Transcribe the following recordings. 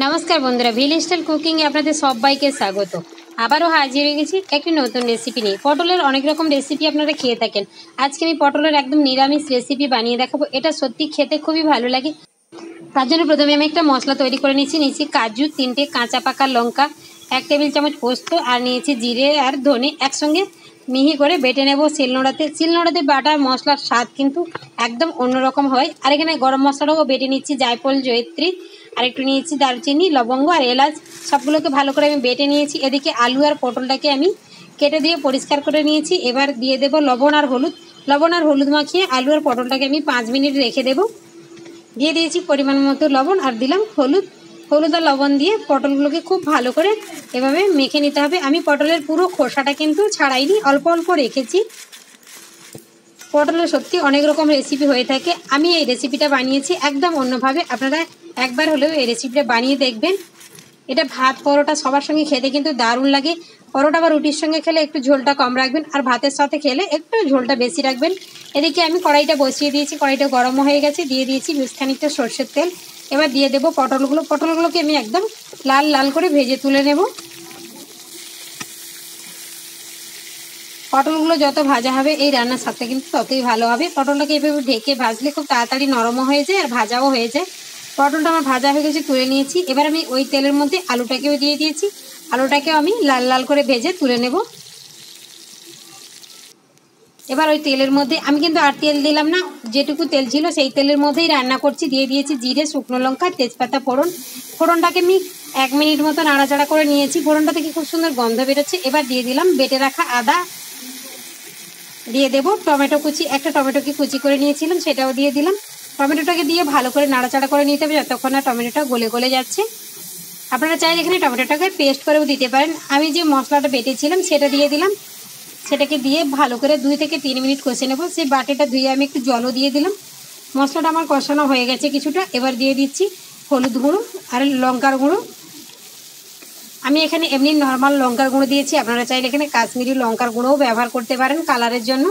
নমস্কার বন্ধুরা, ভিল স্টাইল কুকিংয়ে আপনাদের সবাইকে স্বাগত। আবারও হাজির হয়ে গেছি একটি নতুন রেসিপি নিয়ে। পটলের অনেক রকম রেসিপি আপনারা খেয়ে থাকেন। আজকে আমি পটলের একদম নিরামিষ রেসিপি বানিয়ে দেখাবো। এটা সত্যি খেতে খুবই ভালো লাগে। তার জন্য প্রথমে আমি একটা মশলা তৈরি করে নিয়েছি কাজু, 3টে কাঁচা পাকা লঙ্কা, 1 টেবিল চামচ পোস্ত, আর নিয়েছি জিরে আর ধনে একসঙ্গে মিহি করে বেটে নেব শিলনোড়াতে বাটার মশলার স্বাদ কিন্তু একদম অন্যরকম হয়। আর এখানে গরম মশলাটাও বেটে নিচ্ছি, জায়ফল, জয়িত্রী, আর একটু নিয়েছি দারচিনি, লবঙ্গ আর এলাচ। সবগুলোকে ভালো করে আমি বেটে নিয়েছি। এদিকে আলু আর পটলটাকে আমি কেটে দিয়ে পরিষ্কার করে নিয়েছি। এবার দিয়ে দেব লবণ আর হলুদ মাখিয়ে আলু আর পটলটাকে আমি 5 মিনিট রেখে দেব। দিয়ে দিয়েছি পরিমাণ মতো লবণ আর দিলাম হলুদ আর লবণ দিয়ে পটলগুলোকে খুব ভালো করে এভাবে মেখে নিতে হবে। আমি পটলের পুরো খোসাটা কিন্তু ছাড়াইনি, অল্প অল্প রেখেছি। পটলের সত্যি অনেক রকম রেসিপি হয়ে থাকে, আমি এই রেসিপিটা বানিয়েছি একদম অন্যভাবে। আপনারা একবার হলেও এই রেসিপিটা বানিয়ে দেখবেন। এটা ভাত, পরোটা সবার সঙ্গে খেতে কিন্তু দারুণ লাগে। পরোটা বা রুটির সঙ্গে খেলে একটু ঝোলটা কম রাখবেন, আর ভাতের সাথে খেলে একটু ঝোলটা বেশি রাখবেন। এদিকে আমি কড়াইটা বসিয়ে দিয়েছি, কড়াইটা গরম হয়ে গেছে। দিয়ে দিয়েছি বেশ খানিকটা সর্ষের তেল। এবার দিয়ে দেবো পটলগুলোকে আমি একদম লাল লাল করে ভেজে তুলে নেব। পটলগুলো যত ভাজা হবে এই রান্নার স্বাদটা কিন্তু ততই ভালো হবে। পটলটাকে এভাবে ঢেকে ভাজলে খুব তাড়াতাড়ি নরমও হয়ে যায় আর ভাজাও হয়ে যায়। পটলটা আমার ভাজা হয়ে গেছে, তুলে নিয়েছি। এবার আমি ওই তেলের মধ্যে আলুটাকেও দিয়ে দিয়েছি। আলুটাকেও আমি লাল লাল করে ভেজে তুলে নেব। এবার ওই তেলের মধ্যে আমি কিন্তু আর তেল দিলাম না, যেটুকু তেল ছিল সেই তেলের মধ্যেই রান্না করছি। দিয়ে দিয়েছি জিরে, শুকনো লঙ্কা, তেজপাতা, ফোড়নটাকে আমি 1 মিনিট মতো নাড়াচাড়া করে নিয়েছি। ফোড়নটা থেকে খুব সুন্দর গন্ধ বেরোচ্ছে। এবার দিয়ে দিলাম বেটে রাখা আদা, দিয়ে দেবো টমেটো কুচি, একটা টমেটোকে কুচি করে নিয়েছিলাম সেটাও দিয়ে দিলাম। টমেটোটাকে দিয়ে ভালো করে নাড়াচাড়া করে নিতে হবে যতক্ষণ না টমেটোটা গলে গলে যাচ্ছে। আপনারা চাইলে এখানে টমেটোটাকে পেস্ট করেও দিতে পারেন। আমি যে মশলাটা বেটেছিলাম সেটা দিয়ে দিলাম। সেটাকে দিয়ে ভালো করে 2 থেকে 3 মিনিট কষে নেব। সেই বাটিটা ধুয়ে আমি একটু জলও দিয়ে দিলাম। মশলাটা আমার কষানো হয়ে গেছে কিছুটা। এবার দিয়ে দিচ্ছি হলুদ গুঁড়ো আর লঙ্কার গুঁড়ো। আমি এখানে এমনি নর্মাল লঙ্কার গুঁড়ো দিয়েছি, আপনারা চাইলে এখানে কাশ্মীরি লঙ্কার গুঁড়োও ব্যবহার করতে পারেন কালারের জন্য।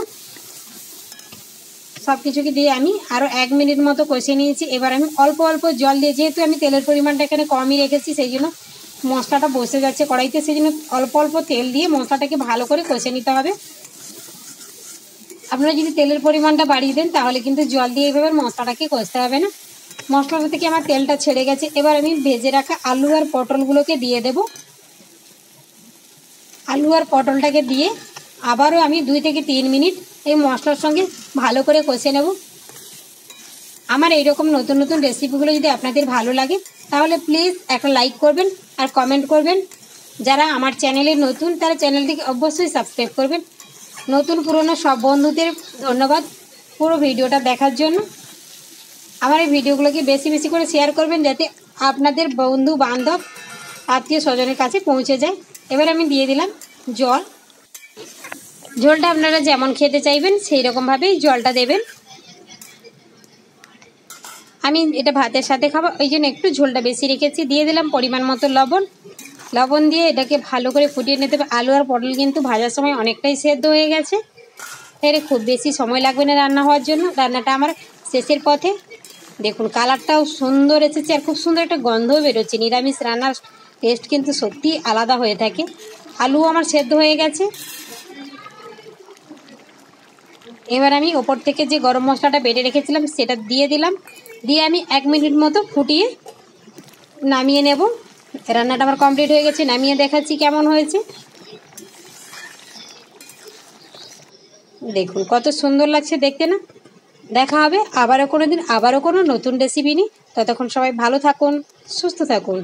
সব কিছুকে দিয়ে আমি আরও 1 মিনিট মতো কষে নিয়েছি। এবার আমি অল্প অল্প জল দিয়ে, যেহেতু আমি তেলের পরিমাণটা এখানে কমই রেখেছি সেই জন্য মশলাটা বসে যাচ্ছে কড়াইতে, সেই জন্য অল্প অল্প তেল দিয়ে মশলাটাকে ভালো করে কষে নিতে হবে। আপনারা যদি তেলের পরিমাণটা বাড়িয়ে দেন তাহলে কিন্তু জল দিয়ে এইভাবে মশলাটাকে কষতে হবে না। মশলাটা থেকে আমার তেলটা ছেড়ে গেছে। এবার আমি ভেজে রাখা আলু আর পটলগুলোকে দিয়ে দেব। আলু আর পটলটাকে দিয়ে আবারও আমি 2 থেকে 3 মিনিট এই মশলার সঙ্গে ভালো করে কষে নেব। আমার এইরকম নতুন নতুন রেসিপিগুলো যদি আপনাদের ভালো লাগে তাহলে প্লিজ একটা লাইক করবেন আর কমেন্ট করবেন। যারা আমার চ্যানেলে নতুন তারা চ্যানেলটিকে অবশ্যই সাবস্ক্রাইব করবেন। নতুন পুরনো সব বন্ধুদের ধন্যবাদ পুরো ভিডিওটা দেখার জন্য। আমার এই ভিডিওগুলোকে বেশি বেশি করে শেয়ার করবেন যাতে আপনাদের বন্ধু বান্ধব আত্মীয় স্বজনের কাছে পৌঁছে যায়। এবার আমি দিয়ে দিলাম ঝোলটা আপনারা যেমন খেতে চাইবেন সেই রকমভাবেই জলটা দেবেন। আমি এটা ভাতের সাথে খাবো ওই জন্য একটু ঝোলটা বেশি রেখেছি। দিয়ে দিলাম পরিমাণ মতো লবণ দিয়ে এটাকে ভালো করে ফুটিয়ে নিতে হবে। আলু আর পটল কিন্তু ভাজার সময় অনেকটাই সেদ্ধ হয়ে গেছে, এর খুব বেশি সময় লাগবে না রান্না হওয়ার জন্য। রান্নাটা আমার শেষের পথে। দেখুন কালারটাও সুন্দর এসেছে আর খুব সুন্দর একটা গন্ধও বেরোচ্ছে। নিরামিষ রান্নার টেস্ট কিন্তু সত্যি আলাদা হয়ে থাকে। আলু আমার সেদ্ধ হয়ে গেছে। এবার আমি ওপর থেকে যে গরম মশলাটা বেটে রেখেছিলাম সেটা দিয়ে দিলাম। দিয়ে আমি 1 মিনিট মতো ফুটিয়ে নামিয়ে নেব। রান্নাটা আমার কমপ্লিট হয়ে গেছে, নামিয়ে দেখাচ্ছি কেমন হয়েছে। দেখুন কত সুন্দর লাগছে দেখতে না। দেখা হবে আবারও কোনো দিন, আবারও কোনো নতুন রেসিপি নিয়ে। ততক্ষণ সবাই ভালো থাকুন, সুস্থ থাকুন।